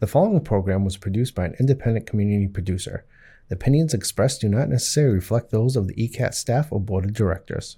The following program was produced by an independent community producer. The opinions expressed do not necessarily reflect those of the ECAT staff or board of directors.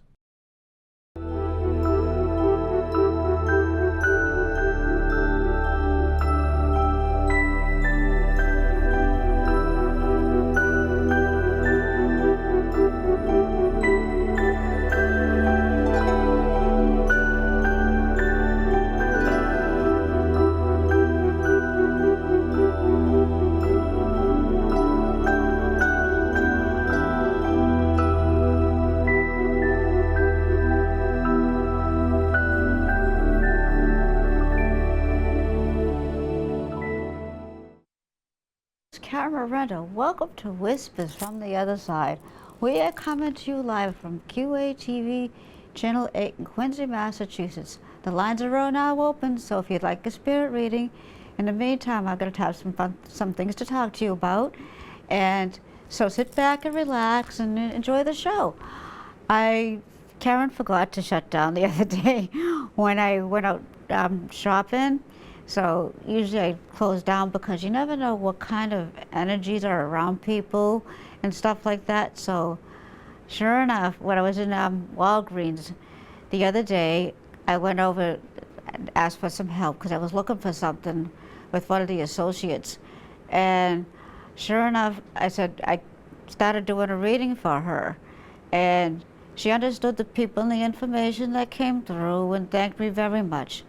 Miranda, welcome to Whispers from the Other Side. We are coming to you live from QATV Channel 8 in Quincy, Massachusetts. The lines are now open, so if you'd like a spirit reading, in the meantime, I'm going to have some things to talk to you about. And so sit back and relax and enjoy the show. Karen forgot to shut down the other day when I went out shopping. So usually I close down because you never know what kind of energies are around people and stuff like that. So sure enough, when I was in Walgreens the other day, I went over and asked for some help because I was looking for something with one of the associates. And sure enough, I started doing a reading for her. And she understood the people and the information that came through and thanked me very much,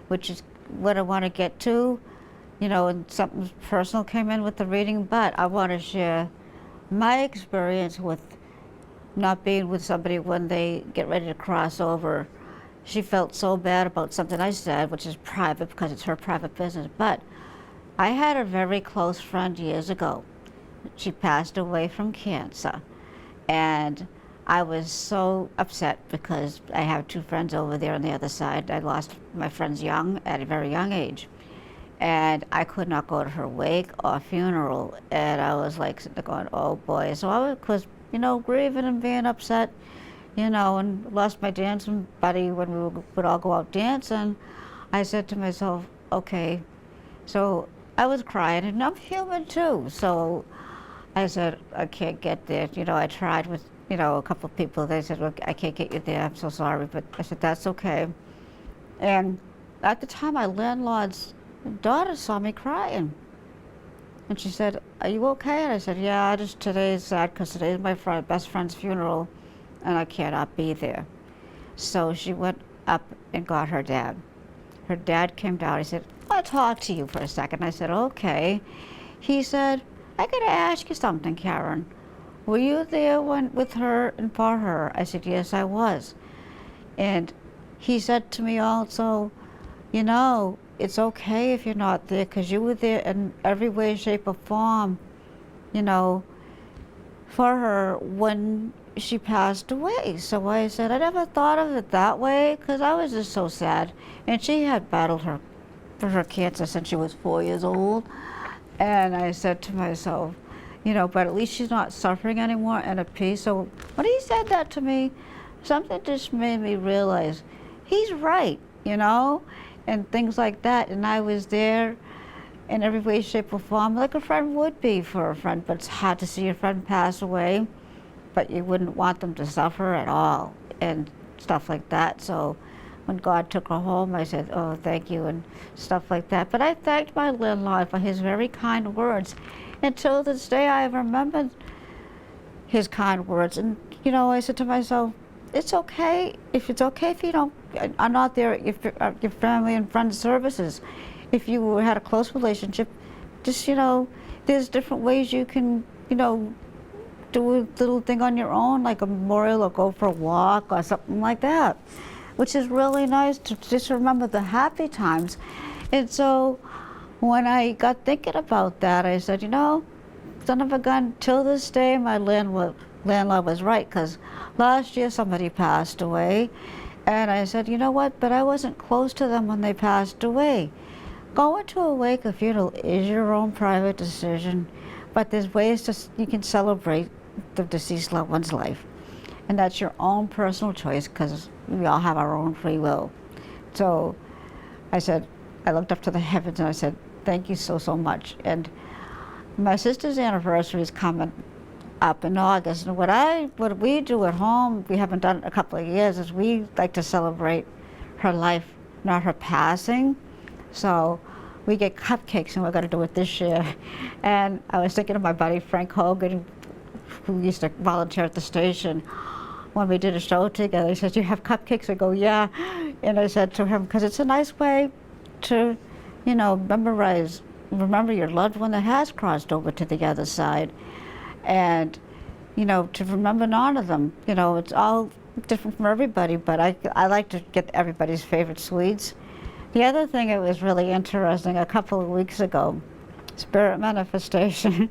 which is what I want to get to, and something personal came in with the reading, but I want to share my experience with not being with somebody when they get ready to cross over. She felt so bad about something I said, which is private because it's her private business, but I had a very close friend years ago. She passed away from cancer, and I was so upset because I have two friends over there on the other side. I lost my friends young, at a very young age. And I could not go to her wake or funeral. And I was like sitting there going, oh boy. So I was, grieving and being upset, and lost my dancing buddy when we would all go out dancing. I said to myself, okay. So I was crying, and I'm human too. So I said, I can't get there. I tried with a couple of people. They said, look, I can't get you there, I'm so sorry. But I said, that's okay. And at the time, my landlord's daughter saw me crying. And she said, are you okay? And I said, yeah, today is sad because today is my best friend's funeral and I cannot be there. So she went up and got her dad. Her dad came down. He said, I want to talk to you for a second. I said, okay. He said, I got to ask you something, Karen. Were you there with her and for her? I said, yes, I was. And he said to me also, it's okay if you're not there because you were there in every way, shape, or form, for her when she passed away. So I said, I never thought of it that way because I was just so sad. And she had battled for her cancer since she was 4 years old. And I said to myself, but at least she's not suffering anymore and at peace. So when he said that to me, something just made me realize he's right, and things like that. And I was there in every way, shape, or form, like a friend would be for a friend, but it's hard to see a friend pass away, but you wouldn't want them to suffer at all and stuff like that. So when God took her home, I said, oh, thank you, and stuff like that. But I thanked my landlord for his very kind words. Until this day, I have remembered his kind words. And, I said to myself, it's okay if you don't, are not there, if your family and friends services. If you had a close relationship, just, there's different ways you can, do a little thing on your own, like a memorial or go for a walk or something like that, which is really nice to just remember the happy times. And so when I got thinking about that, I said, son of a gun, till this day, my landlord was right, because last year somebody passed away, and I said, you know what, but I wasn't close to them when they passed away. Going to a wake or funeral is your own private decision, but there's ways you can celebrate the deceased loved one's life, and that's your own personal choice, because we all have our own free will. So I said, I looked up to the heavens and I said, thank you so much. And my sister's anniversary is coming up in August, and what we do at home, we haven't done it in a couple of years, is we like to celebrate her life, not her passing. So we get cupcakes, and we're going to do it this year. And I was thinking of my buddy Frank Hogan, who used to volunteer at the station. When we did a show together, he said, "You have cupcakes?" I go, "Yeah." And I said to him, because it's a nice way to, you know, remember your loved one that has crossed over to the other side. And, you know, to remember and honor them. You know, it's all different from everybody, but I like to get everybody's favorite sweets. The other thing that was really interesting, a couple of weeks ago, spirit manifestation.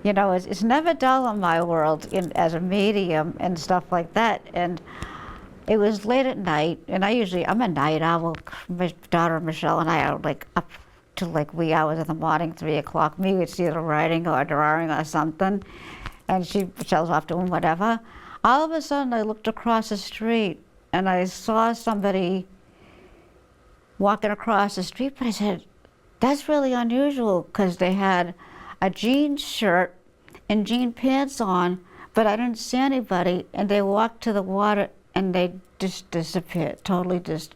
You know, it's never dull in my world as a medium and stuff like that. And it was late at night, and I'm a night owl. My daughter Michelle and I are like up to like wee hours in the morning, 3 o'clock. Me, it's either writing or drawing or something. And Michelle's off doing whatever. All of a sudden, I looked across the street, and I saw somebody walking across the street, but I said, that's really unusual, because they had a jean shirt and jean pants on, but I didn't see anybody, and they walked to the water, and they just disappeared, totally just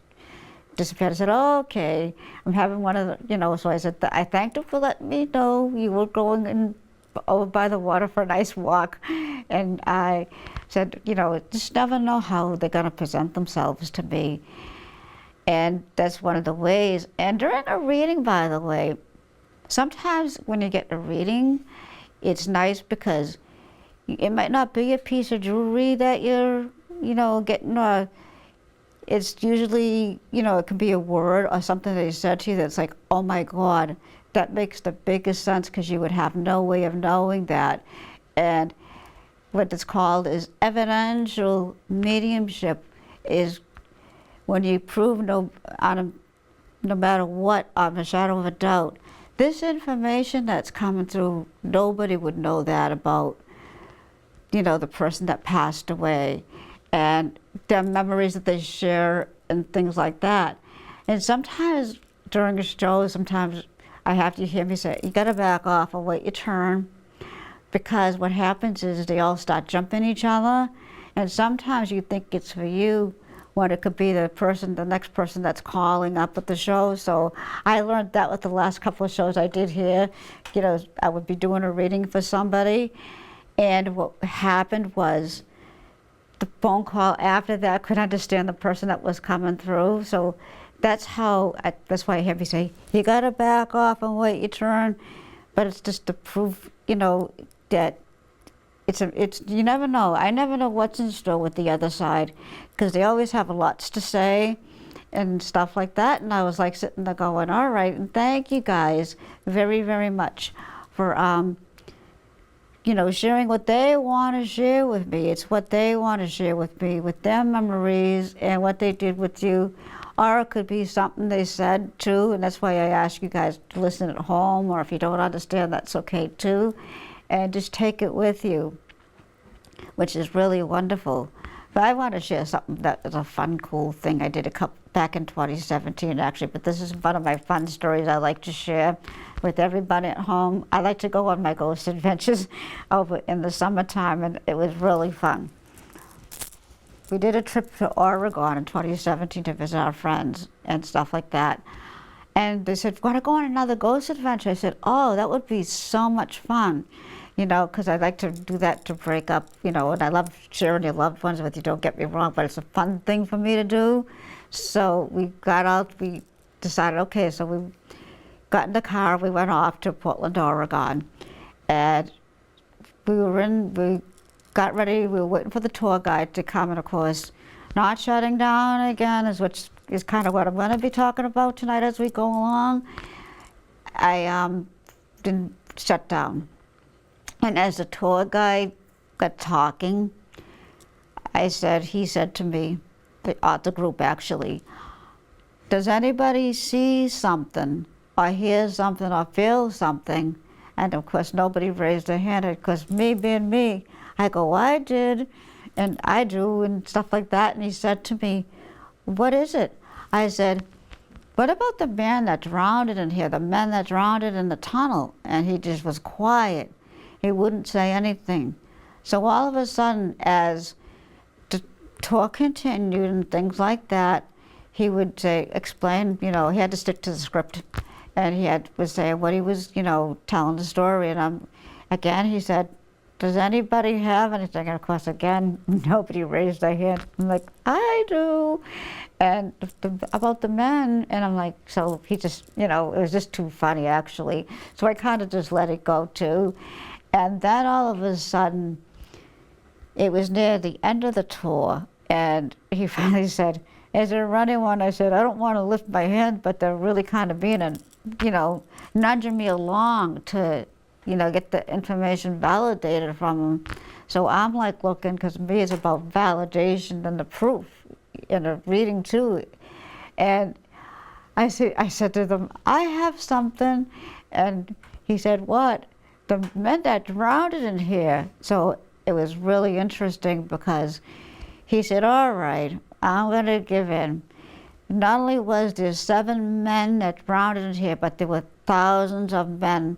disappeared. I said, oh, okay, I'm having one of the, you know, so I said, I thanked them for letting me know you were going over by the water for a nice walk, and I said, you know, just never know how they're going to present themselves to me. And that's one of the ways. And during a reading, by the way, sometimes when you get a reading, it's nice because it might not be a piece of jewelry that you're, you know, getting. It's usually, you know, it could be a word or something they said to you that's like, oh my God, that makes the biggest sense, because you would have no way of knowing that. And what it's called is evidential mediumship, is when you prove no matter what, on a shadow of a doubt, this information that's coming through, nobody would know that about, you know, the person that passed away, and their memories that they share and things like that. And sometimes during a show, sometimes I have to hear me say, you gotta back off and wait your turn, because what happens is they all start jumping each other, and sometimes you think it's for you, when it could be the next person that's calling up at the show. So I learned that with the last couple of shows I did here. You know, I would be doing a reading for somebody, and what happened was the phone call after that couldn't understand the person that was coming through. So that's why I hear me say, you gotta back off and wait your turn. But it's just to prove, you know, that you never know. I never know what's in store with the other side, because they always have lots to say and stuff like that. And I was like sitting there going, all right, and thank you guys very, very much for, you know, sharing what they want to share with me. It's what they want to share with me, with their memories and what they did with you. Or it could be something they said too, and that's why I ask you guys to listen at home, or if you don't understand, that's okay too. And just take it with you, which is really wonderful. But I want to share something that is a fun, cool thing I did back in 2017, actually. But this is one of my fun stories I like to share with everybody at home. I like to go on my ghost adventures over in the summertime, and it was really fun. We did a trip to Oregon in 2017 to visit our friends and stuff like that. And they said, want to go on another ghost adventure? I said, oh, that would be so much fun. You know, because I like to do that to break up, you know, and I love sharing your loved ones with you, don't get me wrong, but it's a fun thing for me to do. So we decided, okay, so we got in the car, we went off to Portland, Oregon, and we got ready, we were waiting for the tour guide to come, and of course, not shutting down again, which is kind of what I'm going to be talking about tonight as we go along. I didn't shut down. And as the tour guide got talking, he said to me, the group actually, does anybody see something or hear something or feel something? And of course nobody raised their hand, because me being me, I go, I did, and I do, and stuff like that. And he said to me, what is it? I said, what about the man that drowned in here, the men that drowned in the tunnel? And he just was quiet. He wouldn't say anything. So all of a sudden, as the tour continued and things like that, he would say, explain, he had to stick to the script. And he would say what he was, telling the story. And again, he said, does anybody have anything? And of course, again, nobody raised their hand. I'm like, I do. And about the men, and I'm like, so he just, it was just too funny, actually. So I kind of just let it go, too. And then all of a sudden, it was near the end of the tour, and he finally said, is there anyone? I said, I don't want to lift my hand, but they're really kind of being, nudging me along to, get the information validated from them. So I'm like looking, because me it's about validation and the proof in the reading too. And I said to them, I have something. And he said, what? The men that drowned in here. So it was really interesting because he said, all right, I'm going to give in. Not only was there 7 men that drowned in here, but there were thousands of men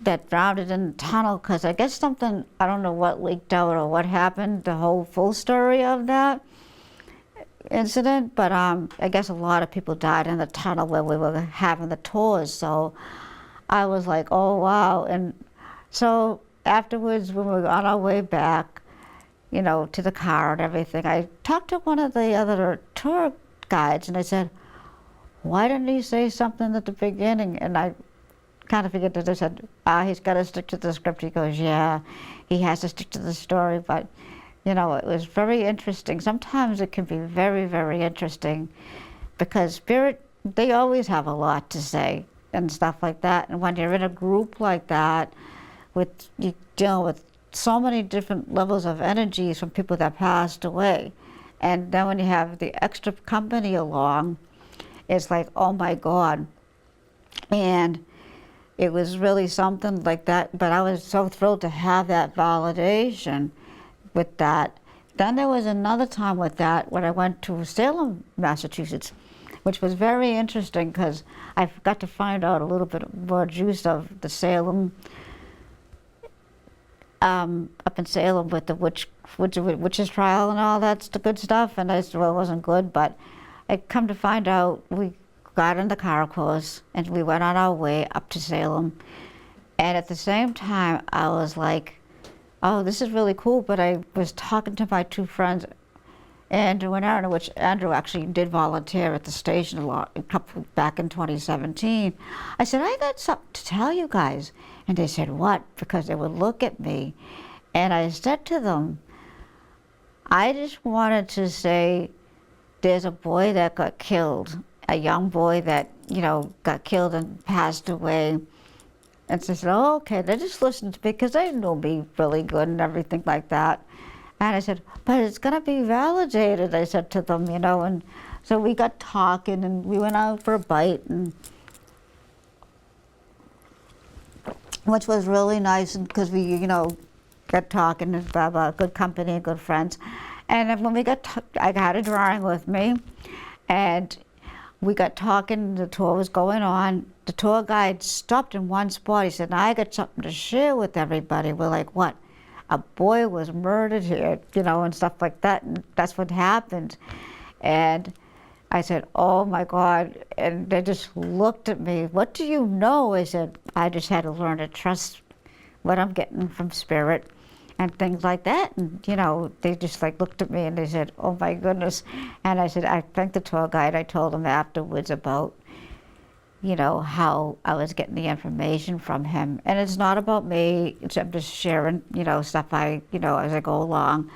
that drowned in the tunnel, because I guess something, I don't know what leaked out or what happened, the whole full story of that incident, but I guess a lot of people died in the tunnel where we were having the tours. So I was like, oh wow. And so afterwards, when we were on our way back, to the car and everything, I talked to one of the other tour guides, and I said, why didn't he say something at the beginning? And I kind of figured that I said, he's got to stick to the script. He goes, yeah, he has to stick to the story. But it was very interesting. Sometimes it can be very, very interesting, because spirit, they always have a lot to say and stuff like that. And when you're in a group like that, you deal with so many different levels of energies from people that passed away. And then when you have the extra company along, it's like, oh my God. And it was really something like that, but I was so thrilled to have that validation with that. Then there was another time with that when I went to Salem, Massachusetts, which was very interesting because I got to find out a little bit more juice of the Salem, up in Salem with the witches trial and all that's the good stuff. And I said, well, it wasn't good, but I come to find out we got in the car, of course, and we went on our way up to Salem. And at the same time, I was like, oh, this is really cool. But I was talking to my 2 friends, Andrew and Aaron, which Andrew actually did volunteer at the station a lot back in 2017. I said, I got something to tell you guys. And they said, what? Because they would look at me. And I said to them, I just wanted to say, there's a boy that got killed, a young boy that, got killed and passed away. And so I said, oh, okay, they just listened to me because they knew me really good and everything like that. And I said, but it's going to be validated, I said to them, and so we got talking and we went out for a bite, and which was really nice because we, got talking and blah, blah, good company and good friends. And then when we I had a drawing with me, and we got talking, the tour was going on. The tour guide stopped in one spot. He said, I got something to share with everybody. We're like, what? A boy was murdered here, and stuff like that. And that's what happened. And I said, oh my God. And they just looked at me. What do you know? I said, I just had to learn to trust what I'm getting from spirit and things like that. And, they just looked at me and they said, oh my goodness. And I said, I thanked the tour guide. I told him afterwards about, how I was getting the information from him. And it's not about me. I'm just sharing, stuff as I go along.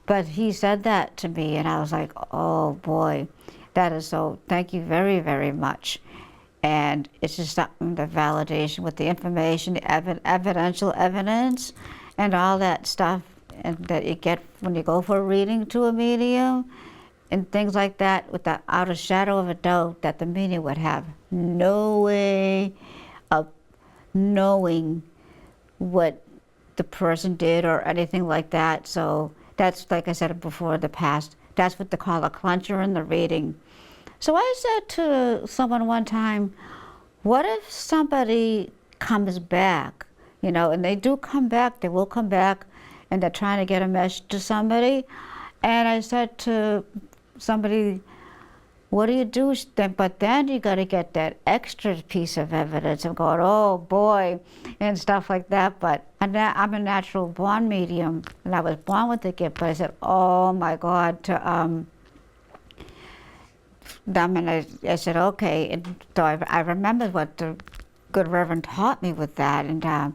But he said that to me, and I was like, oh boy, that is so, thank you very, very much. And it's just something, the validation with the information, the evidential evidence, and all that stuff, and that you get when you go for a reading to a medium, and things like that, without a shadow of a doubt that the medium would have no way of knowing what the person did or anything like that. So that's, like I said before, the past, that's what they call a clincher in the reading. So I said to someone one time, what if somebody comes back, and they do come back, they will come back, and they're trying to get a message to somebody. And I said to somebody, what do you do then? But then you got to get that extra piece of evidence of going, oh boy, and stuff like that. But I'm a natural born medium, and I was born with the gift. But I said, oh my God, to them, and I said, okay. And so I remembered what the good Reverend taught me with that and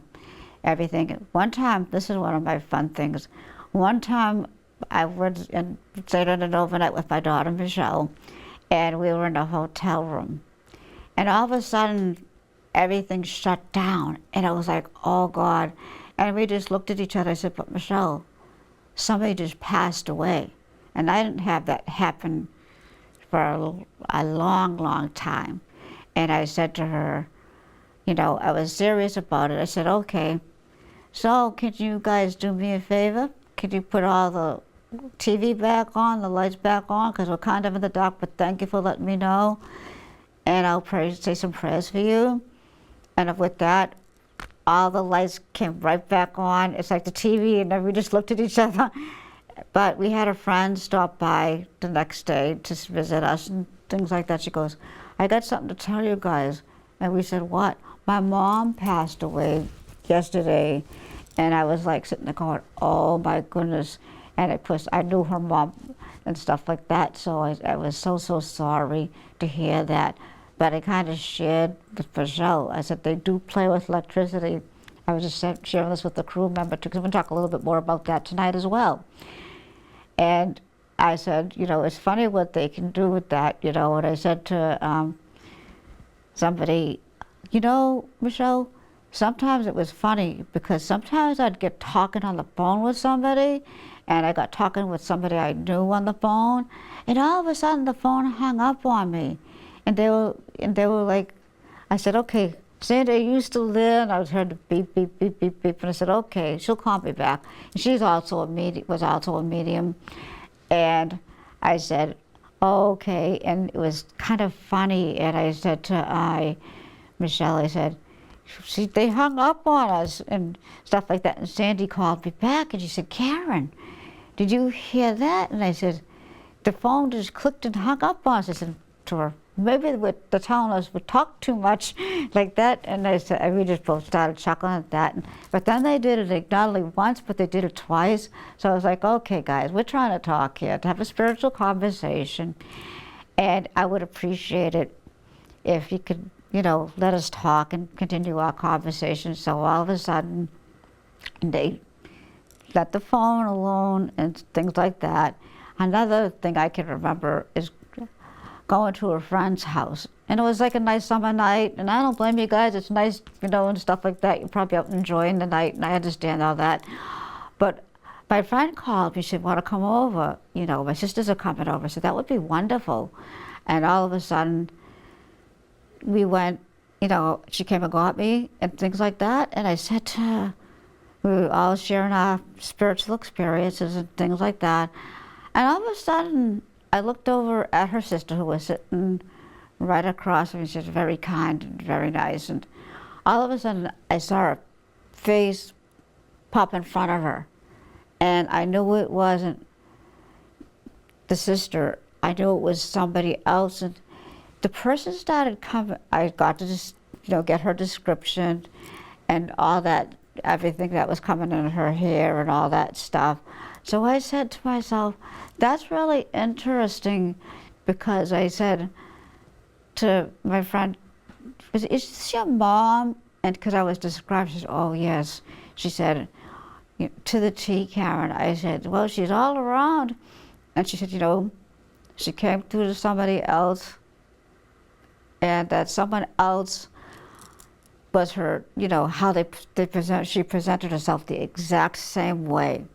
everything. One time, this is one of my fun things. One time, I was and stayed on an overnight with my daughter Michelle. And we were in a hotel room. And all of a sudden, everything shut down. And I was like, oh God. And we just looked at each other. I said, but Michelle, somebody just passed away. And I didn't have that happen for a long, long time. And I said to her, I was serious about it. I said, okay, so can you guys do me a favor? Can you put all the TV back on, the lights back on, because we're kind of in the dark, but thank you for letting me know. And I'll say some prayers for you. And with that, all the lights came right back on. It's like the TV, and then we just looked at each other. But we had a friend stop by the next day to visit us and things like that. She goes, I got something to tell you guys. And we said, what? My mom passed away yesterday. And I was like sitting there going, oh my goodness. And I knew her mom and stuff like that, so I was so sorry to hear that. But I kind of shared with Michelle. I said, they do play with electricity. I was just sharing this with the crew member too, because we're going to talk a little bit more about that tonight as well. And I said, it's funny what they can do with that, and I said to somebody, Michelle, sometimes it was funny because sometimes I'd get talking on the phone with somebody, and I got talking with somebody I knew on the phone, and all of a sudden the phone hung up on me, and they were like, I said, okay, Sandy, are you still there? And I heard the beep, beep, beep, beep, beep, and I said, okay, she'll call me back. And she's also was also a medium, and I said, oh, okay, and it was kind of funny, and I said to Michelle, I said, they hung up on us and stuff like that. And Sandy called me back and she said, Karen, did you hear that? And I said, the phone just clicked and hung up on us. I said to her, maybe they're telling us we talk too much like that. And I said, we just both started chuckling at that. But then they did it not only once, but they did it twice. So I was like, okay, guys, we're trying to talk here, to have a spiritual conversation. And I would appreciate it if you could let us talk and continue our conversation. So all of a sudden, they let the phone alone and things like that. Another thing I can remember is going to a friend's house. And it was like a nice summer night, and I don't blame you guys, it's nice, and stuff like that. You're probably out enjoying the night, and I understand all that. But my friend called me, she said, want to come over? My sisters are coming over. I said, that would be wonderful. And all of a sudden, we went, she came and got me and things like that. And I said to her, we were all sharing our spiritual experiences and things like that. And all of a sudden, I looked over at her sister who was sitting right across from me. She was very kind and very nice. And all of a sudden, I saw her face pop in front of her. And I knew it wasn't the sister. I knew it was somebody else. And the person started coming. I got to just, get her description and all that, everything that was coming in her hair and all that stuff. So I said to myself, that's really interesting, because I said to my friend, is this your mom? And because I was described, she said, oh yes. She said, to the T, Karen. I said, well, she's all around. And she said, she came through to somebody else, and that someone else was her, how she presented herself the exact same way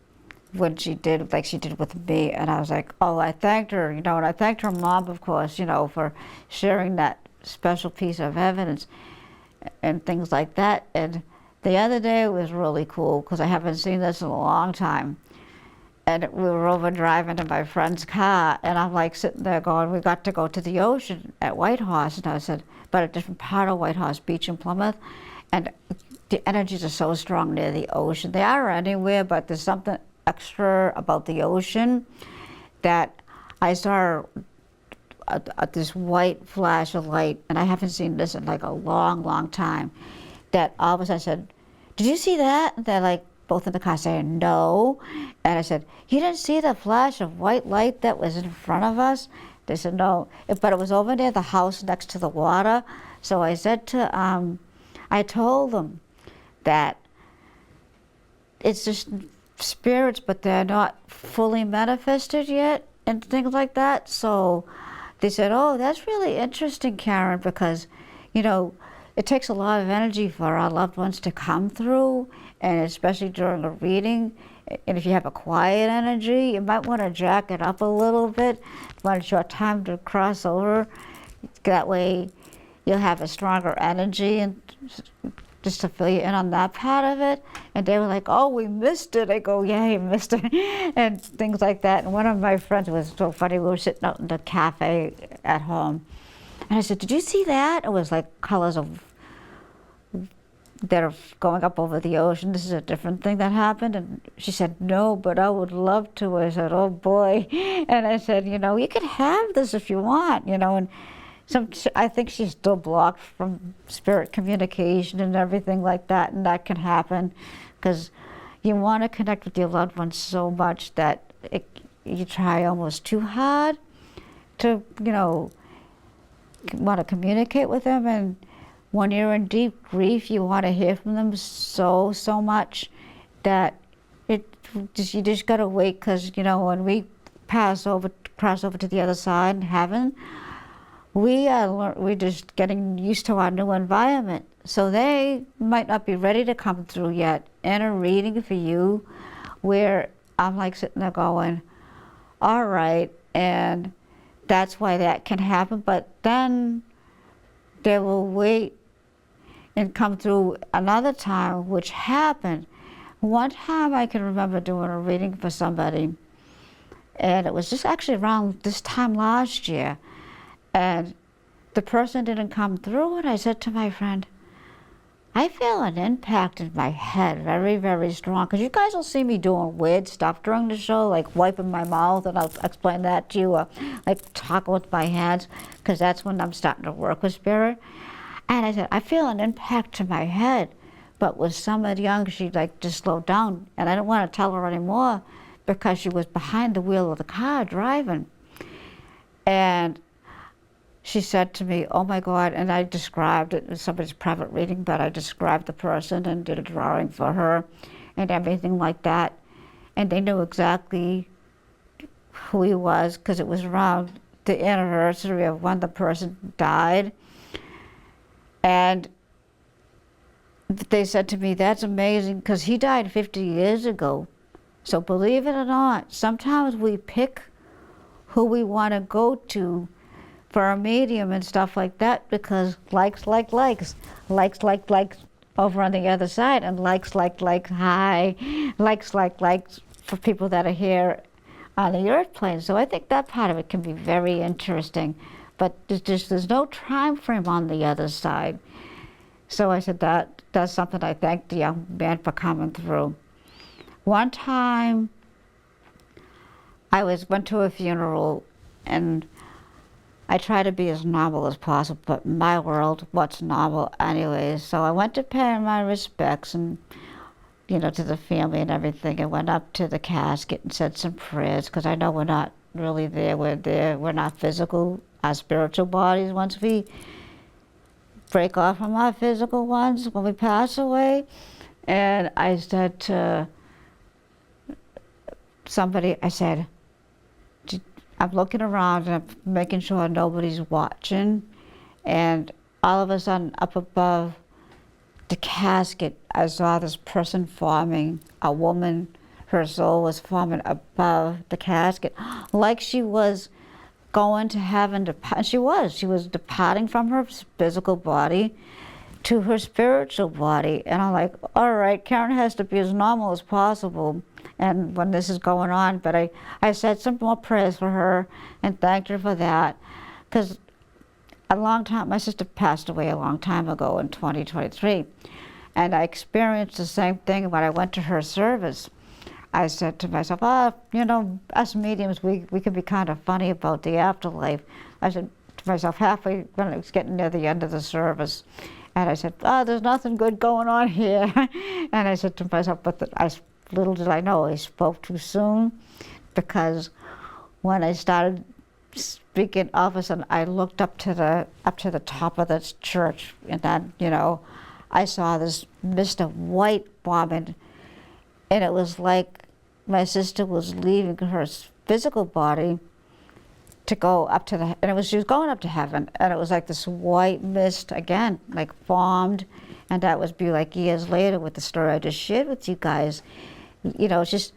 when she did, like she did with me. And I was like, oh, I thanked her, and I thanked her mom, of course, for sharing that special piece of evidence and things like that. And the other day it was really cool, because I haven't seen this in a long time. and we were over driving in my friend's car, and I'm like sitting there going, we got to go to the ocean at Whitehorse, and I said, but a different part of Whitehorse Beach in Plymouth, and the energies are so strong near the ocean. They are anywhere, but there's something extra about the ocean that I saw this white flash of light, and I haven't seen this in like a long, long time, that all of a sudden I said, did you see that? And they're like, both in the car saying no. And I said, you didn't see the flash of white light that was in front of us? They said no, but it was over near the house next to the water. So I said to, I told them that it's just spirits, but they're not fully manifested yet and things like that. So they said, oh, that's really interesting, Karen, because, you know, it takes a lot of energy for our loved ones to come through, and especially during a reading. And if you have a quiet energy, you might want to jack it up a little bit when it's your time to cross over. That way you'll have a stronger energy, and just to fill you in on that part of it. And they were like, oh, we missed it. I go, yeah, you missed it, and things like that. And one of my friends, was so funny, we were sitting out in the cafe at home, and I said, did you see that? It was like colors of that are going up over the ocean. This is a different thing that happened. And she said, no, but I would love to. I said, oh boy. And I said, you know, you can have this if you want, you know. And I think she's still blocked from spirit communication and everything like that, and that can happen because you want to connect with your loved ones so much that you try almost too hard to, you know, want to communicate with them. And when you're in deep grief, you want to hear from them so much that you just got to wait, because, you know, when we cross over to the other side in heaven, we're just getting used to our new environment. So they might not be ready to come through yet in a reading for you, where I'm like sitting there going, all right, and that's why that can happen. But then they will wait and come through another time, which happened. One time I can remember doing a reading for somebody, and it was just actually around this time last year, and the person didn't come through, and I said to my friend, I feel an impact in my head, very, very strong, because you guys will see me doing weird stuff during the show, like wiping my mouth, and I'll explain that to you, or like talking with my hands, because that's when I'm starting to work with spirit. And I said, I feel an impact to my head. But with somebody young, she like just slowed down, and I didn't want to tell her anymore because she was behind the wheel of the car driving. And she said to me, oh my God, and I described it, it was somebody's private reading, but I described the person and did a drawing for her and everything like that. And they knew exactly who he was, because it was around the anniversary of when the person died. And they said to me, that's amazing, because he died 50 years ago. So believe it or not, sometimes we pick who we want to go to for a medium and stuff like that, because likes over on the other side, and likes high, likes for people that are here on the earth plane. So I think that part of it can be very interesting. But there's no time frame on the other side. So I said that's something I thank the young man for coming through. One time, I went to a funeral, and I try to be as normal as possible, but in my world, what's normal anyways? So I went to pay my respects, and, you know, to the family and everything, and went up to the casket and said some prayers, because I know we're not really there. We're not physical. Our spiritual bodies, once we break off from our physical ones, when we pass away. And I said to somebody, I said, I'm looking around and I'm making sure nobody's watching, and all of a sudden up above the casket, I saw this person forming, a woman, her soul was forming above the casket, like she was going to heaven, and she was departing from her physical body to her spiritual body. And I'm like, all right, Karen has to be as normal as possible and when this is going on. But I said some more prayers for her and thanked her for that, because my sister passed away a long time ago in 2023, and I experienced the same thing when I went to her service. I said to myself, us mediums, we can be kind of funny about the afterlife. I said to myself halfway when it was getting near the end of the service, and I said, there's nothing good going on here. And I said to myself, little did I know I spoke too soon, because when I started speaking, all of a sudden I looked up to the top of this church, and then I saw this mist of white bombing, and it was like my sister was leaving her physical body to go up to she was going up to heaven, and it was like this white mist again, like formed, and that would be like years later with the story I just shared with you guys. It's just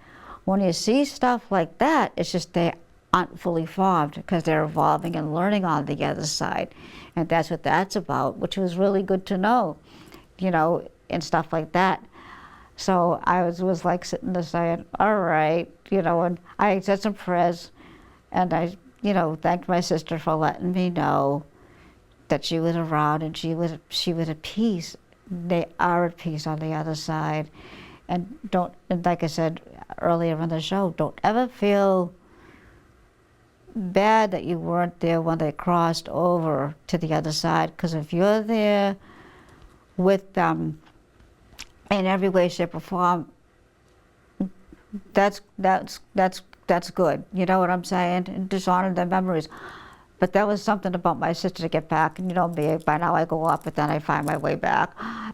when you see stuff like that, it's just they aren't fully formed because they're evolving and learning on the other side, and that's what that's about, which was really good to know, and stuff like that. So I was like sitting there saying, all right, and I said some prayers, and I thanked my sister for letting me know that she was around, and she was at peace. They are at peace on the other side. And like I said earlier on the show, don't ever feel bad that you weren't there when they crossed over to the other side, because if you're there with them in every way, shape, or form, that's good. You know what I'm saying? And dishonor their memories. But that was something about my sister to get back. And me, by now I go up, but then I find my way back.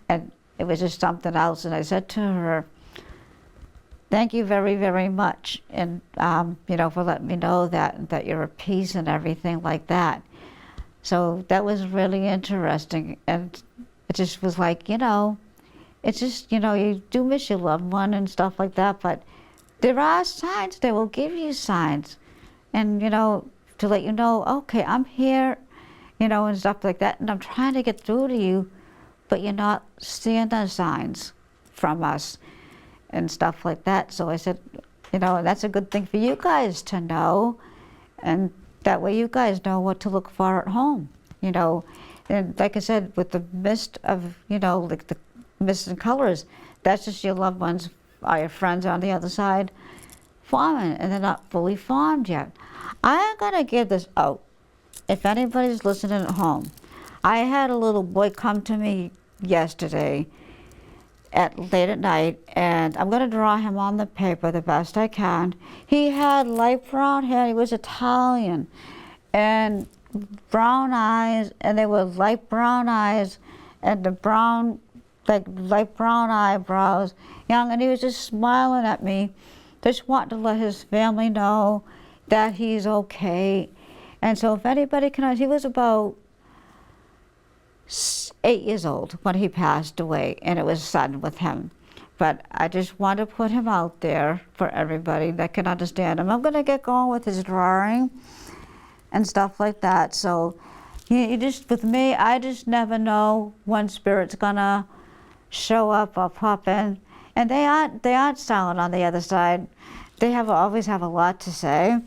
And it was just something else. And I said to her, thank you very, very much. And, for letting me know that you're at peace and everything like that. So that was really interesting. And it just was like, it's just, you do miss your loved one and stuff like that. But there are signs. They will give you signs. And, to let you know, okay, I'm here, and stuff like that. And I'm trying to get through to you, but you're not seeing the signs from us and stuff like that. So I said, that's a good thing for you guys to know. And that way you guys know what to look for at home, And like I said, with the mist of, like the mist and colors, that's just your loved ones or your friends on the other side forming, and they're not fully formed yet. I'm going to give this out. If anybody's listening at home, I had a little boy come to me yesterday late at night, and I'm going to draw him on the paper the best I can. He had light brown hair. He was Italian, and brown eyes, and they were light brown eyes, and the brown, like light brown eyebrows, young, and he was just smiling at me, just wanting to let his family know that he's okay. And so if anybody can, he was about 8 years old when he passed away, and it was sudden with him. But I just want to put him out there for everybody that can understand him. I'm going to get going with his drawing and stuff like that. So you just, with me, I just never know when spirit's going to show up or pop in. And they aren't silent on the other side. They always have a lot to say.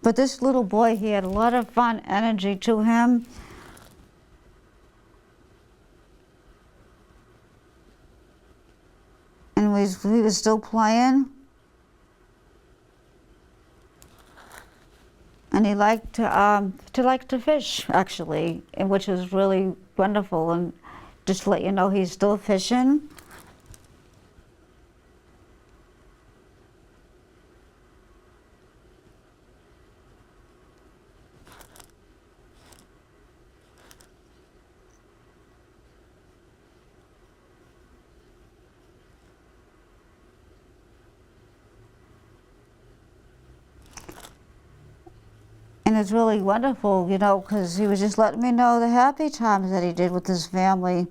But this little boy, he had a lot of fun energy to him. And he was still playing. And he liked to fish, actually, and which was really wonderful. And just to let you know, he's still fishing. And it's really wonderful, because he was just letting me know the happy times that he did with his family.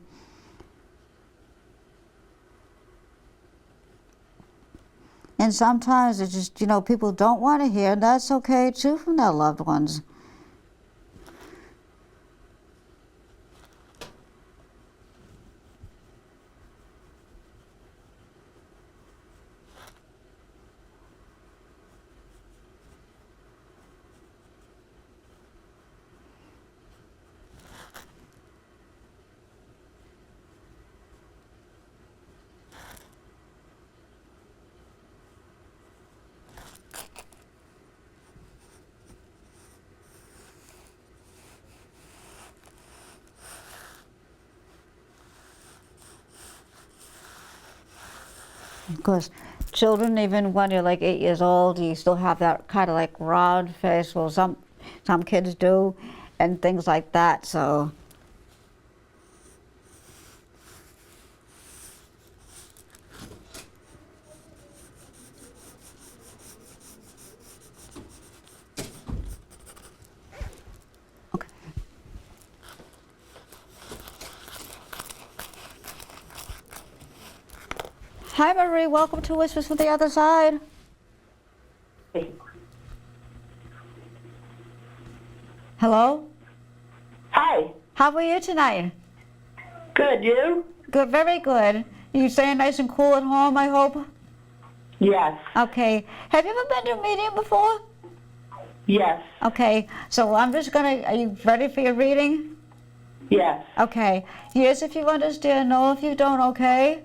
And sometimes it's just, people don't want to hear, and that's okay too from their loved ones. Because children, even when you're like 8 years old, you still have that kind of like round face. Well, some kids do, and things like that. So. Hi, Marie. Welcome to Whispers from the Other Side. Hey. Hello? Hi. How are you tonight? Good, you? Good, very good. You staying nice and cool at home, I hope? Yes. Okay. Have you ever been to a meeting before? Yes. Okay. So I'm just gonna, are you ready for your reading? Yes. Okay. Yes, if you understand, no, if you don't, okay?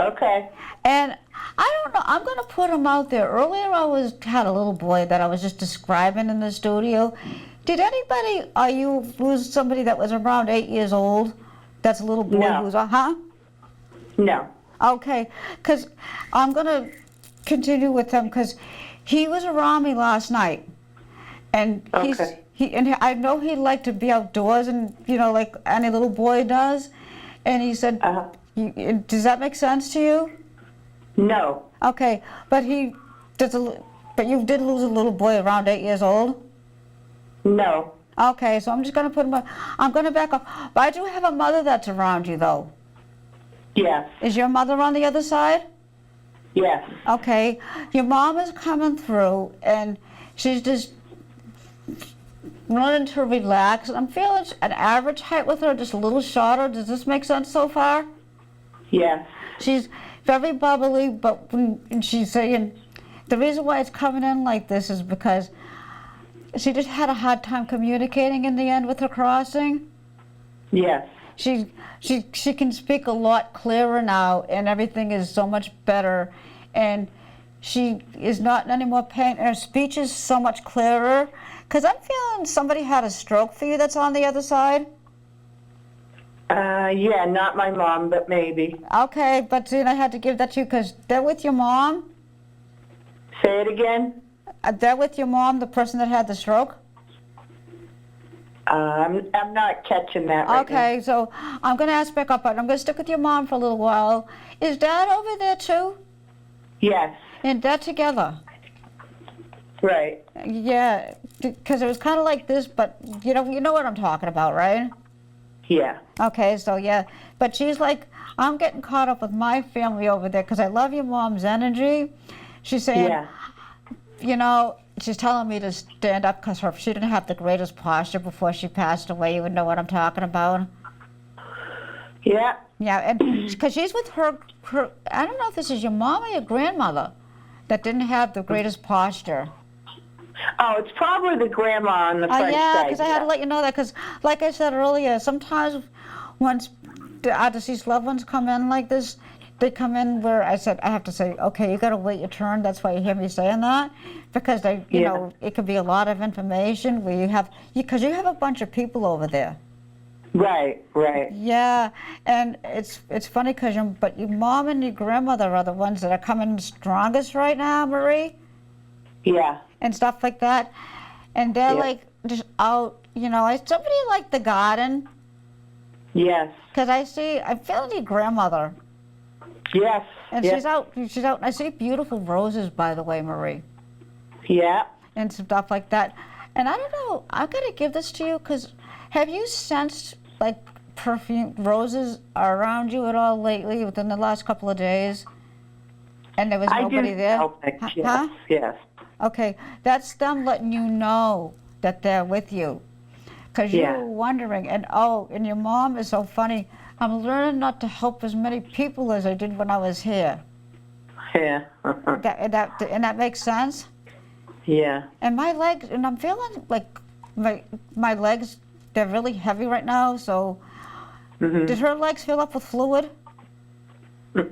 Okay. And I don't know, I'm going to put him out there. Earlier had a little boy that I was just describing in the studio. Did anybody, lose somebody that was around 8 years old? That's a little boy No. who's, huh? No. Okay, because I'm going to continue with him because he was around me last night. And Okay. I know he'd like to be outdoors and, like any little boy does. And he said, does that make sense to you? No. Okay, but you did lose a little boy around 8 years old? No. Okay, so I'm just going to put him, I'm going to back up. But I do have a mother that's around you, though. Yes. Is your mother on the other side? Yes. Okay, your mom is coming through, and she's just running to relax. I'm feeling an average height with her, just a little shorter. Does this make sense so far? Yes. She's very bubbly, but when she's saying, the reason why it's coming in like this is because she just had a hard time communicating in the end with her crossing. Yes. She can speak a lot clearer now, and everything is so much better, and she is not in any more pain, and her speech is so much clearer. Because I'm feeling somebody had a stroke for you that's on the other side. Yeah, not my mom, but maybe. Okay, but then I had to give that to you because they're with your mom. Say it again. They're with your mom, the person that had the stroke? I'm not catching that right now. Okay, so I'm going to ask back up, but I'm going to stick with your mom for a little while. Is Dad over there too? Yes. And Dad together? Right. Yeah, because it was kind of like this, but you know what I'm talking about, right? Yeah. Okay, so yeah, but she's like, I'm getting caught up with my family over there because I love your mom's energy. She's saying, Yeah. She's telling me to stand up because she didn't have the greatest posture before she passed away. You would know what I'm talking about. Yeah. Yeah, and because she's with her, I don't know if this is your mom or your grandmother that didn't have the greatest posture. Oh, it's probably the grandma on the French yeah, side. because I had to let you know that because, like I said earlier, sometimes once our deceased loved ones come in like this, they come in where I have to say, okay, you got to wait your turn. That's why you hear me saying that, because it could be a lot of information where because you have a bunch of people over there. Right. Right. Yeah, and it's funny because your mom and your grandmother are the ones that are coming strongest right now, Marie. Yeah. And stuff like that, and they're like just out. Somebody like the garden. Yes. Because I'm feeling your grandmother. Yes. And she's out. I see beautiful roses, by the way, Marie. Yeah. And stuff like that. And I don't know. I gotta give this to you because have you sensed like perfume roses around you at all lately within the last couple of days? And there was nobody there. Yes. Huh? Yes. Okay, that's them letting you know that they're with you. Because you were wondering, and your mom is so funny. I'm learning not to help as many people as I did when I was here. Yeah. And that makes sense? Yeah. And my legs, and I'm feeling like my legs, they're really heavy right now, so did her legs fill up with fluid?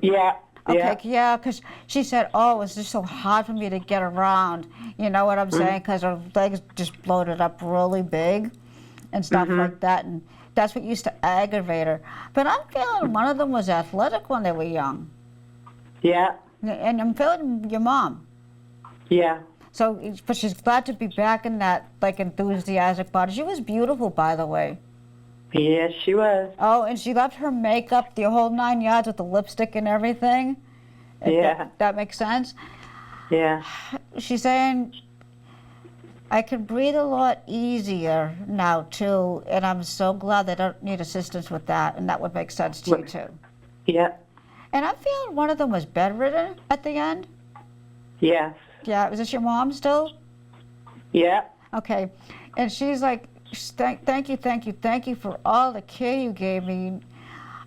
Yeah. Okay, yeah, because she said, it's just so hard for me to get around. You know what I'm saying? Because her legs just bloated up really big and stuff like that. And that's what used to aggravate her. But I'm feeling one of them was athletic when they were young. Yeah. And I'm feeling your mom. Yeah. So, but she's glad to be back in that, like, enthusiastic body. She was beautiful, by the way. Yes, she was. Oh, and she loved her makeup, the whole 9 yards with the lipstick and everything. If Yeah. that makes sense. Yeah. She's saying, I can breathe a lot easier now, too, and I'm so glad they don't need assistance with that, and that would make sense to you, too. Yeah. And I'm feeling one of them was bedridden at the end. Yes. Yeah, was this your mom still? Yeah. Okay. And she's like, thank you for all the care you gave me.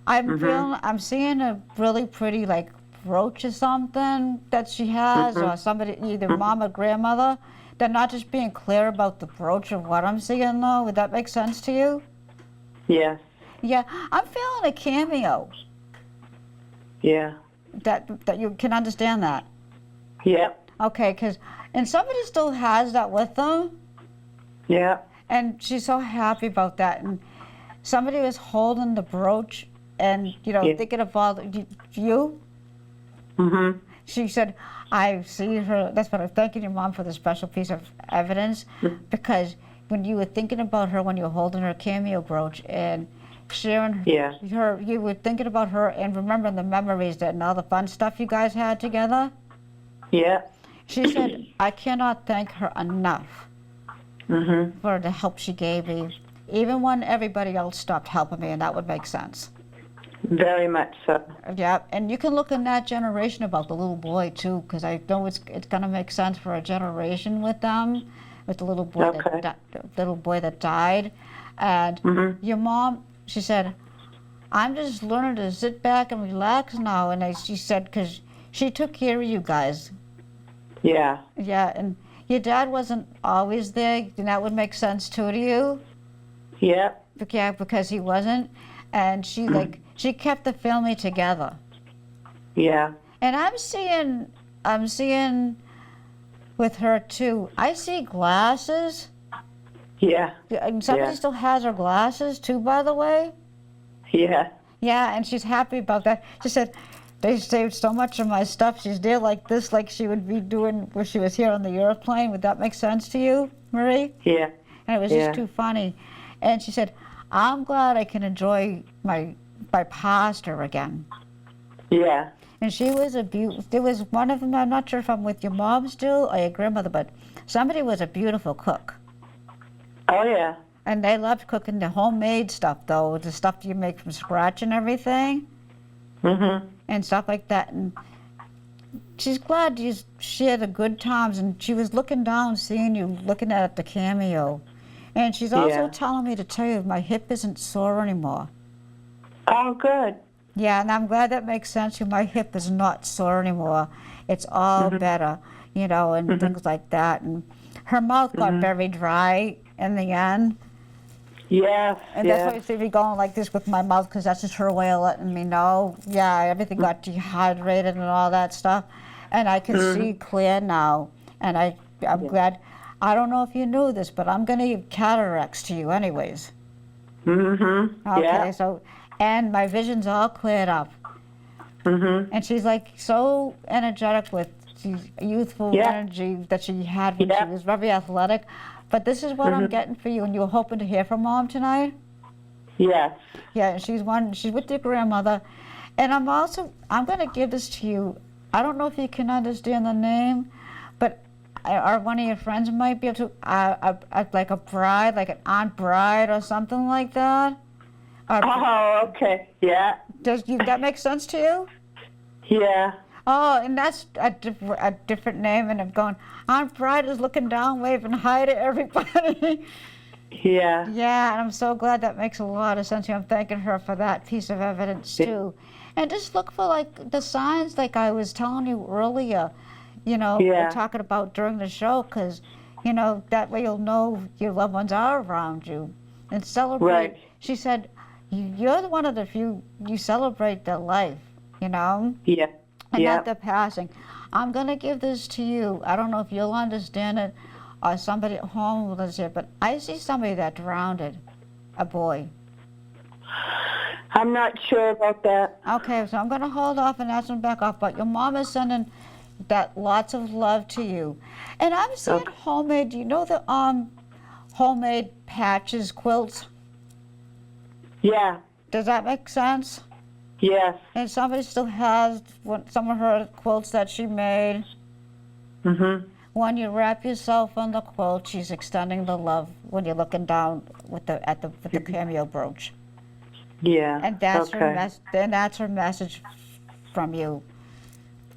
I'm seeing a really pretty, like, brooch or something that she has, or somebody, either mom or grandmother. They're not just being clear about the brooch of what I'm seeing, though. Would that make sense to you? Yes. Yeah, I'm feeling a cameo. Yeah. That you can understand that. Yeah. Okay, and somebody still has that with them. Yeah. And she's so happy about that. And somebody was holding the brooch and, thinking of all you. Mm-hmm. She said, I see her. That's what I'm thanking your mom for the special piece of evidence, because when you were thinking about her, when you were holding her cameo brooch and sharing her, you were thinking about her and remembering the memories and all the fun stuff you guys had together. Yeah. She said, I cannot thank her enough for the help she gave me, even when everybody else stopped helping me, and that would make sense. Very much so. Yeah, and you can look in that generation about the little boy too, because I know it's going to make sense for a generation with them, with the little boy that died, and your mom. She said, "I'm just learning to sit back and relax now," and she said, because she took care of you guys. Yeah. Yeah, and your dad wasn't always there, and that would make sense too to you. Yeah. Yeah, because he wasn't, and she she kept the family together. Yeah. And I'm seeing with her too. I see glasses. Yeah. And somebody still has her glasses too, by the way. Yeah. Yeah, and she's happy about that. She said, they saved so much of my stuff. She's there like this, like she would be doing when she was here on the airplane. Would that make sense to you, Marie? Yeah. And it was just too funny. And she said, I'm glad I can enjoy my pastor again. Yeah. And she was there was one of them, I'm not sure if I'm with your mom still or your grandmother, but somebody was a beautiful cook. Oh, yeah. And they loved cooking the homemade stuff, though, the stuff you make from scratch and everything. And stuff like that. And she's glad you shared the good times. And she was looking down, seeing you, looking at the cameo. And she's also telling me to tell you my hip isn't sore anymore. Oh, good. Yeah, and I'm glad that makes sense. My hip is not sore anymore. It's all better, and things like that. And her mouth got very dry in the end. Yes. And that's why you see me going like this with my mouth, because that's just her way of letting me know. Yeah, everything got dehydrated and all that stuff. And I can see clear now. And I'm glad. I don't know if you knew this, but I'm going to give cataracts to you anyways. Okay, so, and my vision's all cleared up. And she's like so energetic with youthful energy that she had when she was very athletic. But this is what I'm getting for you, and you were hoping to hear from Mom tonight? Yes. Yeah, she's with your grandmother. And I'm going to give this to you. I don't know if you can understand the name, but or one of your friends might be able to, like a bride, like an Aunt Bride or something like that. Oh, okay. Yeah. Does that make sense to you? Yeah. Oh, and that's a different name, and I'm going, Aunt Bride is looking down, waving hi to everybody. Yeah. Yeah, and I'm so glad that makes a lot of sense. I'm thanking her for that piece of evidence, too. And just look for, like, the signs like I was telling you earlier, talking about during the show, because, that way you'll know your loved ones are around you. And celebrate. Right. She said, you're one of the few, you celebrate their life, Yeah. and not their passing. I'm going to give this to you. I don't know if you'll understand it or somebody at home will understand, but I see somebody that drowned, a boy. I'm not sure about that. Okay, so I'm going to hold off and ask them back off, but your mom is sending that lots of love to you. And I'm seeing Okay. homemade, do you know the homemade patches quilts? Yeah. Does that make sense? Yes. And somebody still has some of her quilts that she made. Mhm. When you wrap yourself in the quilt, she's extending the love when you're looking down with the cameo brooch. Yeah. And that's okay. that's her message from you.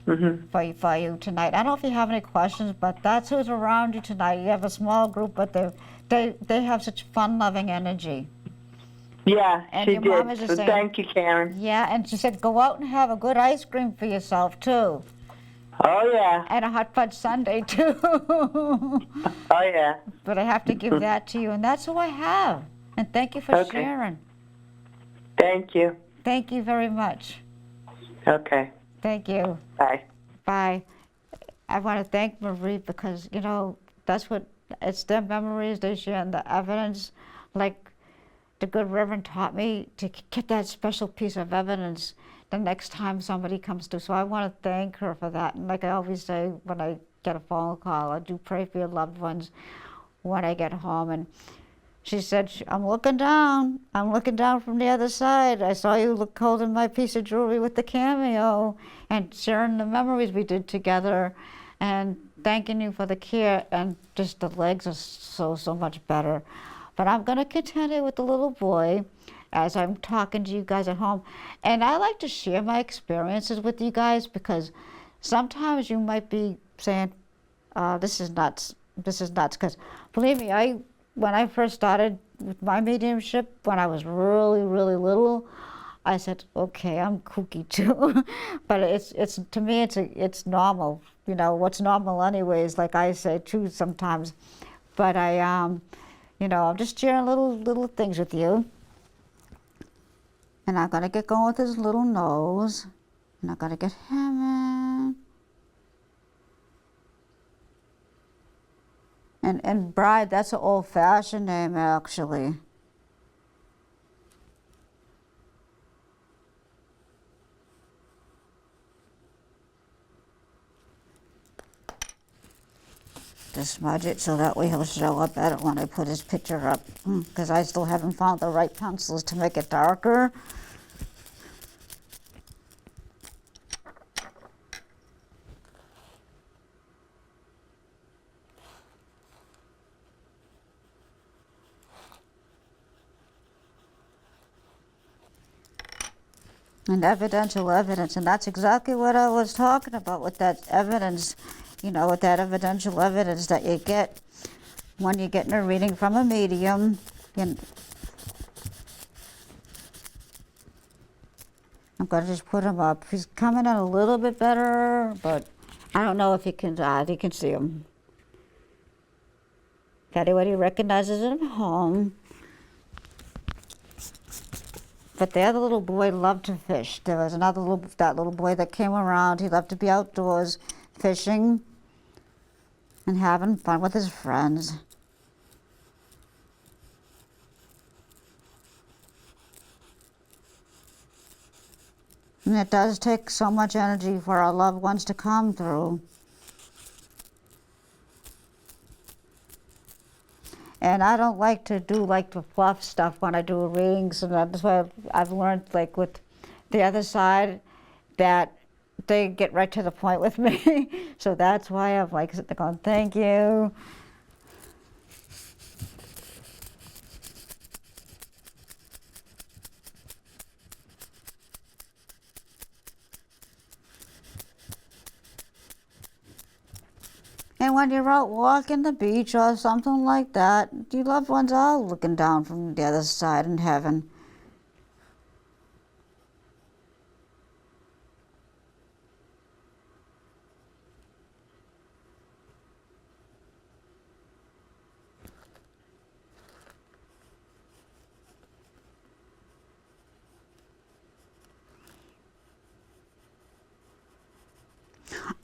Mhm. For you tonight. I don't know if you have any questions, but that's who's around you tonight. You have a small group, but they have such fun-loving energy. Yeah, And she your mom did. is just So saying, thank you, Karen. yeah, and she said, go out and have a good ice cream for yourself, too. Oh yeah. And a hot fudge sundae, too. Oh yeah. But I have to give that to you, and that's who I have. And thank you for Okay. sharing. Thank you. Thank you very much. Okay. Thank you. Bye. Bye. I want to thank Marie because, you know, that's what, it's their memories, they share, and the evidence. Like the good Reverend taught me to get that special piece of evidence the next time somebody comes through. So I want to thank her for that. And like I always say when I get a phone call, I do pray for your loved ones when I get home. And she said, I'm looking down from the other side. I saw you holding my piece of jewelry with the cameo and sharing the memories we did together and thanking you for the care, and just the legs are so much better. But I'm going to continue with the little boy as I'm talking to you guys at home. And I like to share my experiences with you guys because sometimes you might be saying, this is nuts, because believe me, when I first started with my mediumship, when I was really little, I said, okay, I'm kooky too. But it's to me, it's normal. You know, what's normal anyways, like I say too sometimes. But you know, I'm just sharing little things with you. And I'm gonna get going with his little nose. And I'm gonna get him in. And Bride, that's an old-fashioned name, actually. Just smudge it so that way he'll show up better when I put his picture up. Because I still haven't found the right pencils to make it darker. And evidential evidence, and that's exactly what I was talking about with that evidence, you know, with that evidential evidence that you get when you're getting a reading from a medium. I'm going to just put him up. He's coming in a little bit better, but I don't know if you can see him. If anybody recognizes him at home. But the other little boy loved to fish. There was that little boy that came around. He loved to be outdoors fishing and having fun with his friends. And it does take so much energy for our loved ones to come through. And I don't like to do like the fluff stuff when I do readings, and that's why I've learned, like with the other side, that they get right to the point with me. So that's why I've like sitting there going, thank you. And when you're out walking the beach or something like that, your loved ones are looking down from the other side in heaven.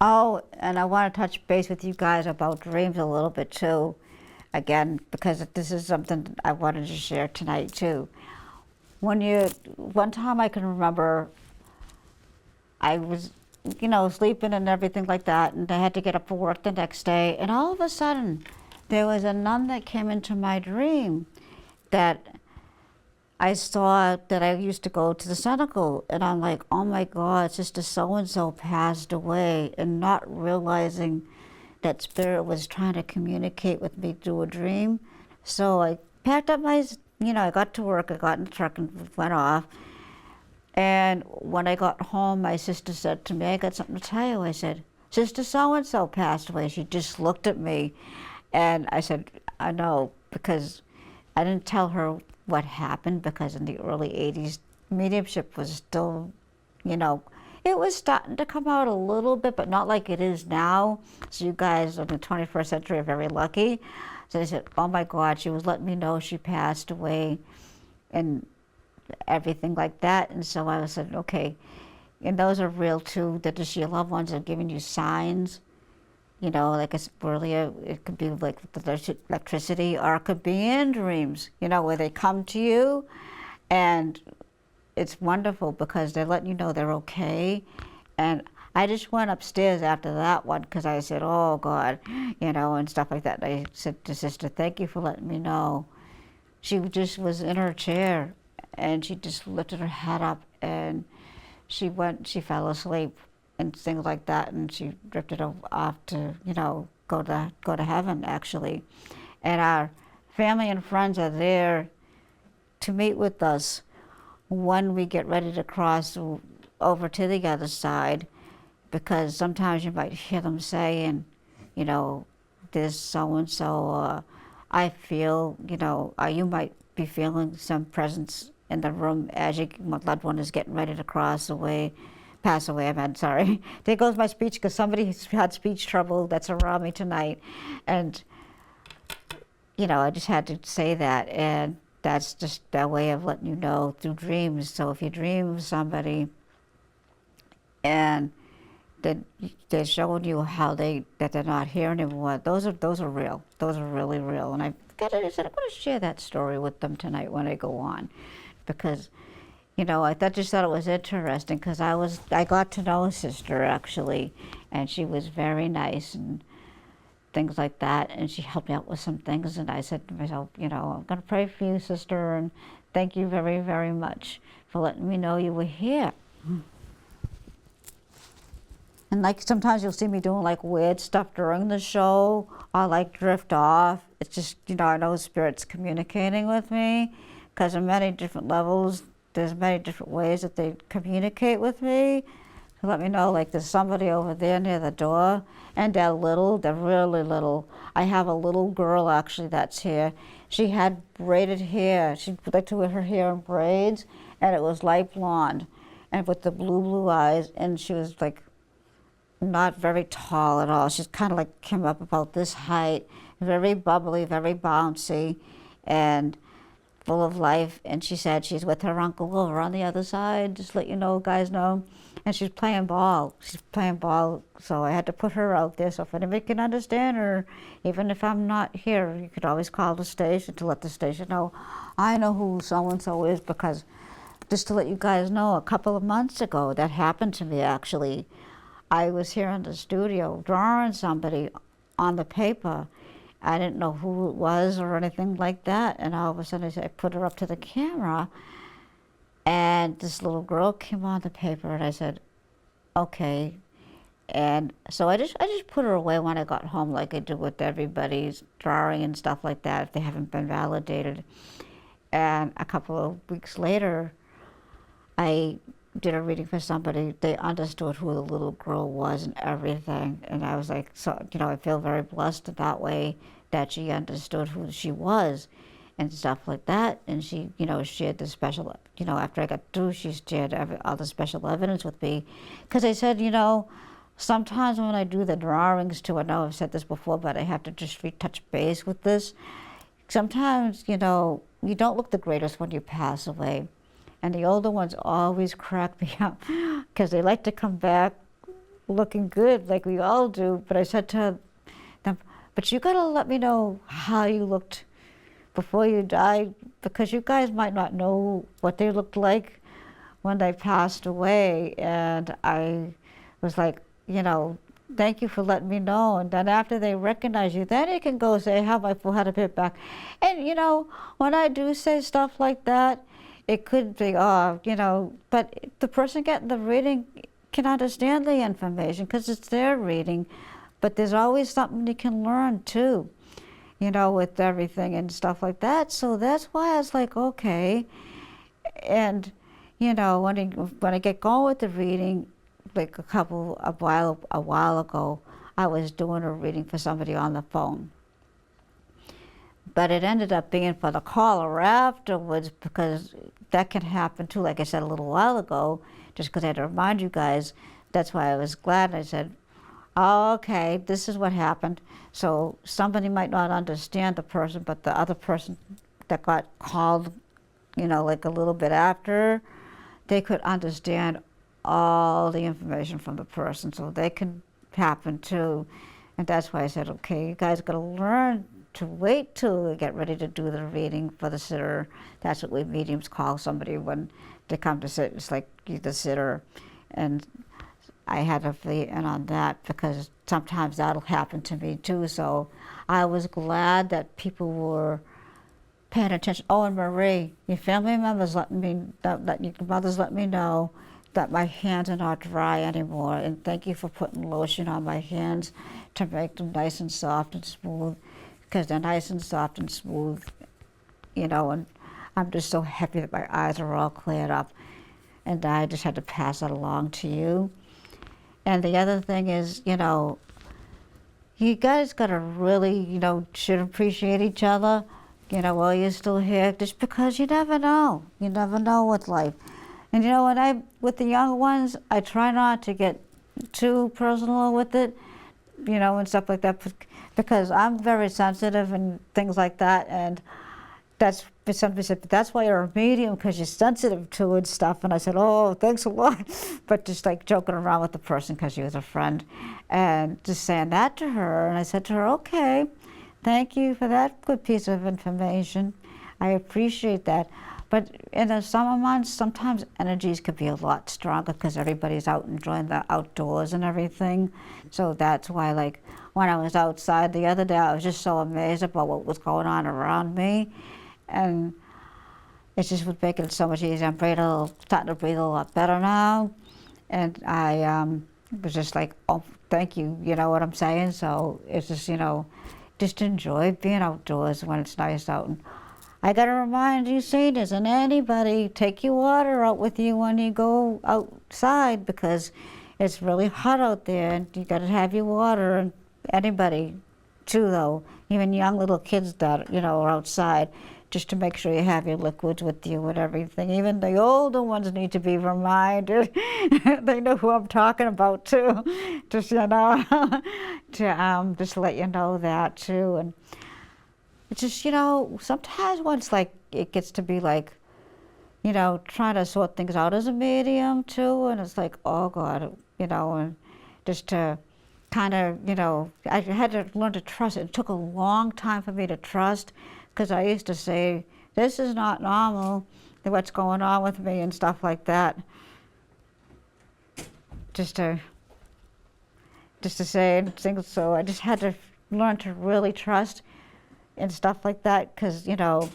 Oh, and I want to touch base with you guys about dreams a little bit too, again, because this is something I wanted to share tonight too. one time I can remember I was, sleeping and everything like that, and I had to get up for work the next day, and all of a sudden, there was a nun that came into my dream that I saw that I used to go to the synagogue, and I'm like, oh my God, Sister so-and-so passed away, and not realizing that spirit was trying to communicate with me through a dream. So I packed up I got to work, I got in the truck and went off. And when I got home, my sister said to me, I got something to tell you. I said, Sister so-and-so passed away. She just looked at me. And I said, I know, because I didn't tell her what happened, because in the early 80s, mediumship was still, it was starting to come out a little bit, but not like it is now. So you guys in the 21st century are very lucky. So I said, oh my God, she was letting me know she passed away and everything like that. And so I said, okay, and those are real too, that just your loved ones are giving you signs, like I said earlier, it could be like the electricity, or it could be in dreams, where they come to you, and it's wonderful because they're letting you know they're okay. And I just went upstairs after that one because I said, oh God, and stuff like that. And I said to Sister, thank you for letting me know. She just was in her chair, and she just lifted her head up, and she fell asleep and things like that, and she drifted off to, go to heaven, actually. And our family and friends are there to meet with us when we get ready to cross over to the other side, because sometimes you might hear them saying, this so-and-so, or I feel, you might be feeling some presence in the room as your loved one is getting ready to pass away. Sorry. There goes my speech, because somebody had speech trouble that's around me tonight. And, I just had to say that. And that's just their way of letting you know through dreams. So if you dream of somebody and then they're showing you how that they're not here anymore, those are real. Those are really real. And I said I'm going to share that story with them tonight when I go on, because I just thought it was interesting, because I got to know a sister actually, and she was very nice and things like that, and she helped me out with some things, and I said to myself, I'm going to pray for you, sister, and thank you very, very much for letting me know you were here. And like sometimes you'll see me doing like weird stuff during the show, or like drift off. It's just, I know Spirit's communicating with me, because on many different levels, there's many different ways that they communicate with me to let me know, like there's somebody over there near the door, and they're really little. I have a little girl actually that's here. She had braided hair. She liked to wear her hair in braids, and it was light blonde, and with the blue eyes, and she was like not very tall at all. She's kind of like came up about this height, very bubbly, very bouncy, and full of life. And she said she's with her uncle over on the other side, just let guys know. And she's playing ball. So I had to put her out there. So if anybody can understand her, even if I'm not here, you could always call the station to let the station know I know who so-and-so is, because just to let you guys know, a couple of months ago, that happened to me actually. I was here in the studio drawing somebody on the paper. I didn't know who it was or anything like that. And all of a sudden I put her up to the camera, and this little girl came on the paper, and I said, okay. And so I just put her away when I got home, like I do with everybody's drawing and stuff like that, if they haven't been validated. And a couple of weeks later, I did a reading for somebody. They understood who the little girl was and everything. And I was like, so, I feel very blessed in that way, that she understood who she was and stuff like that. And she, shared the special, after I got through, she shared all the special evidence with me. Because I said, sometimes when I do the drawings too, I know I've said this before, but I have to just retouch base with this. Sometimes, you don't look the greatest when you pass away. And the older ones always crack me up, because they like to come back looking good, like we all do. But I said to them, but you gotta let me know how you looked before you die, because you guys might not know what they looked like when they passed away. And I was like, you know, thank you for letting me know. And then after they recognize you, then you can go say, I have my $400 back. And you know, when I do say stuff like that, it could be, oh, you know, but the person getting the reading can understand the information because it's their reading. But there's always something you can learn too, you know, with everything and stuff like that. So that's why I was like, okay. And you know, when I get going with the reading, like a while ago, I was doing a reading for somebody on the phone. But it ended up being for the caller afterwards, because that can happen too, like I said a little while ago, just because I had to remind you guys. That's why I was glad. I said, oh, okay, this is what happened. So somebody might not understand the person, but the other person that got called, you know, like a little bit after, they could understand all the information from the person, so they can happen too. And that's why I said, okay, you guys got to learn to wait till we get ready to do the reading for the sitter. That's what we mediums call somebody when they come to sit. It's like the sitter. And I had to be in on that because sometimes that'll happen to me too. So I was glad that people were paying attention. Oh, and Marie, your family members let me, that your mothers let me know that my hands are not dry anymore. And thank you for putting lotion on my hands to make them nice and soft and smooth, because they're nice and soft and smooth, you know, and I'm just so happy that my eyes are all cleared up. And I just had to pass that along to you. And the other thing is, you know, you guys gotta really, you know, should appreciate each other, you know, while you're still here, just because you never know. You never know with life. And you know, with the young ones, I try not to get too personal with it, you know, and stuff like that, because I'm very sensitive and things like that. And that's, somebody said, that's why you're a medium, because you're sensitive to it stuff. And I said, oh, thanks a lot. But just like joking around with the person because she was a friend, and just saying that to her. And I said to her, okay, thank you for that good piece of information. I appreciate that. But in the summer months, sometimes energies could be a lot stronger because everybody's out enjoying the outdoors and everything. So that's why, like, when I was outside the other day, I was just so amazed about what was going on around me. And it just would make it so much easier. I'm starting to breathe a lot better now. And I was just like, oh, thank you, you know what I'm saying? So it's just, you know, just enjoy being outdoors when it's nice out. And I gotta remind you, seniors, and anybody, take your water out with you when you go outside, because it's really hot out there, and you gotta have your water. And anybody too, though, even young little kids that, you know, are outside, just to make sure you have your liquids with you and everything. Even the older ones need to be reminded. They know who I'm talking about too. Just, you know, to just let you know that too. And it's just, you know, sometimes once like it gets to be like, you know, trying to sort things out as a medium too, and it's like, oh God, you know, and just to kind of, you know, I had to learn to trust. It took a long time for me to trust, because I used to say, this is not normal, what's going on with me and stuff like that. Just to say things. So I just had to learn to really trust and stuff like that, because, you know.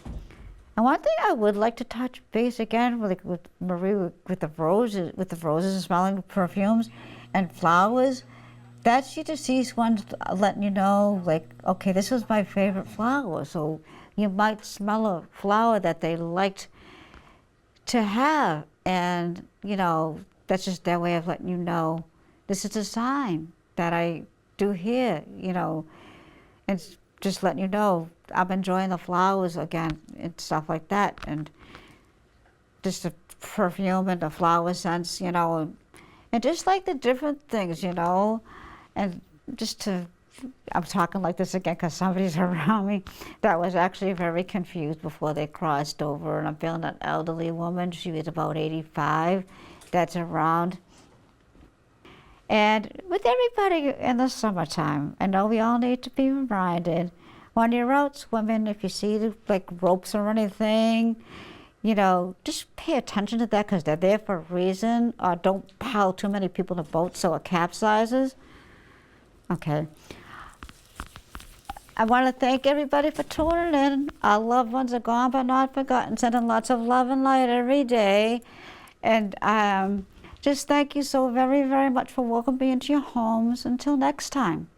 And one thing I would like to touch base again with Marie, with the roses, smelling perfumes and flowers. That's your deceased ones letting you know, like, okay, this was my favorite flower. So you might smell a flower that they liked to have, and, you know, that's just their way of letting you know, this is a sign that I do here, you know, and just letting you know I'm enjoying the flowers again and stuff like that. And just the perfume and the flower scents, you know, and just like the different things, you know. And just to, I'm talking like this again because somebody's around me that was actually very confused before they crossed over. And I'm feeling an elderly woman, she was about 85, that's around. And with everybody in the summertime, I know we all need to be reminded, when you're out swimming, if you see like ropes or anything, you know, just pay attention to that because they're there for a reason. Or don't pile too many people in a boat so it capsizes. Okay. I want to thank everybody for tuning in. Our loved ones are gone but not forgotten. Sending lots of love and light every day. And just thank you so very, very much for welcoming me into your homes. Until next time.